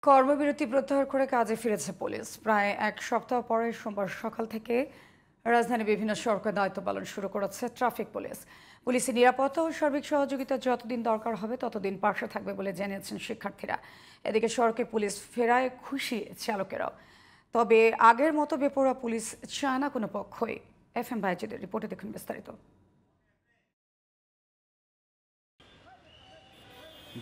কর্মবিরতি প্রত্যাহার করে কাজে ফিরেছে পুলিশ। প্রায় এক সপ্তাহ পরে সোমবার সকাল থেকে রাজধানীর বিভিন্ন সড়কে দায়িত্ব পালন শুরু করেছে ট্রাফিক পুলিশ। পুলিশের নিরাপত্তা ও সার্বিক সহযোগিতা যতদিন দরকার হবে ততদিন পাশে থাকবে বলে জানিয়েছেন শিক্ষার্থীরা। এদিকে সড়কে পুলিশ ফেরায় খুশি চালকেরাও। তবে আগের মতো বেপরোয়া পুলিশ চায় না কোনো পক্ষই। FM বাইজিদের রিপোর্টে দেখুন বিস্তারিত।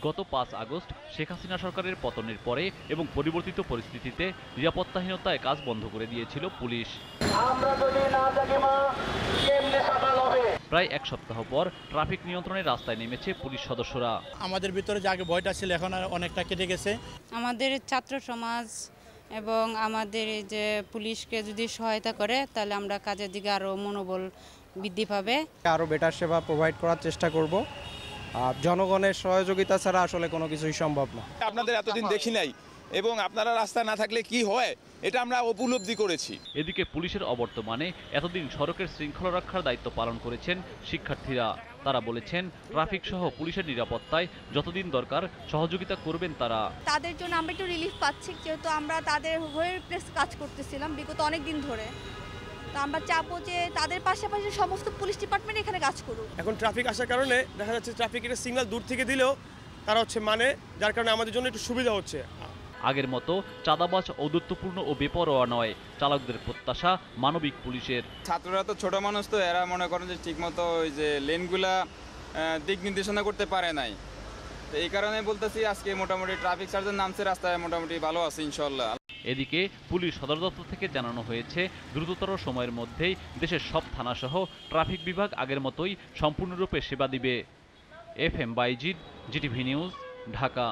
গত 5 আগস্ট শেখ হাসিনা সরকারের পতনের পরে এবং পরিবর্তিত পরিস্থিতিতে নিরাপত্তাহীনতায় কাজ বন্ধ করে দিয়েছিল পুলিশ। প্রায় এক সপ্তাহ পর ট্রাফিক নিয়ন্ত্রণের রাস্তায় নেমেছে পুলিশ সদস্যরা। আমাদের ভিতরে যে আগে ভয়টা ছিল এখন অনেকটা কেটে গেছে। আমাদের ছাত্র সমাজ এবং আমাদের যে পুলিশকে যদি সহায়তা করে তাহলে আমরা কাজের দিকে আরও মনোবল বৃদ্ধি পাবে। আরও বেটার সেবা প্রোভাইড করার চেষ্টা করব। জনগণের সহযোগিতা ছাড়া আসলে কোনো কিছুই সম্ভব না। আপনাদের এতদিন দেখি নাই এবং আপনারা রাস্তা না থাকলে কি হয় এটা আমরা উপলব্ধি করেছি। এদিকে পুলিশের অবর্তমানে এতদিন সড়কের শৃঙ্খলা রক্ষার দায়িত্ব পালন করেছেন শিক্ষার্থীরা। তারা বলেছেন ট্রাফিক সহ পুলিশের নিরাপত্তায় যতদিন দরকার সহযোগিতা করবেন তারা। তাদের জন্য আমরা একটু রিলিফ পাচ্ছি, যেহেতু আমরা তাদের হয়ে প্রেস কাজ করতেছিলাম বিগত অনেক দিন ধরে। তো আমরা চাবো যে তাদের পাশাপাশি সমস্ত পুলিশ ডিপার্টমেন্ট এখানে কাজ করুক। এখন ট্রাফিক আসার কারণে দেখা যাচ্ছে ট্রাফিকের সিগন্যাল দূর থেকে দিলেও তারা মানে যার কারণে আমাদের জন্য একটু সুবিধা হচ্ছে। আগের মতো চাঁদাবাজ ঔদ্ধত্যপূর্ণ ও বেপরোয়া নয়, চালকদের প্রত্যাশা মানবিক পুলিশের। ছাত্ররা তো ছোট মানুষ, তো এরা মনে করেন যে ঠিকমতো ওই যে লেনগুলা দিক নির্দেশনা করতে পারে নাই। তো এই কারণে বলতেছি আজকে মোটামুটি ট্রাফিক সার্জন নামছে রাস্তায়, মোটামুটি ভালো আছে ইনশাল্লাহ। এদিকে পুলিশ সদর দপ্তর থেকে জানানো হয়েছে দ্রুততর সময়ের মধ্যেই দেশের সব থানাসহ ট্রাফিক বিভাগ আগের মতোই সম্পূর্ণরূপে সেবা দিবে। FM Bayzid, GTV news, Dhaka.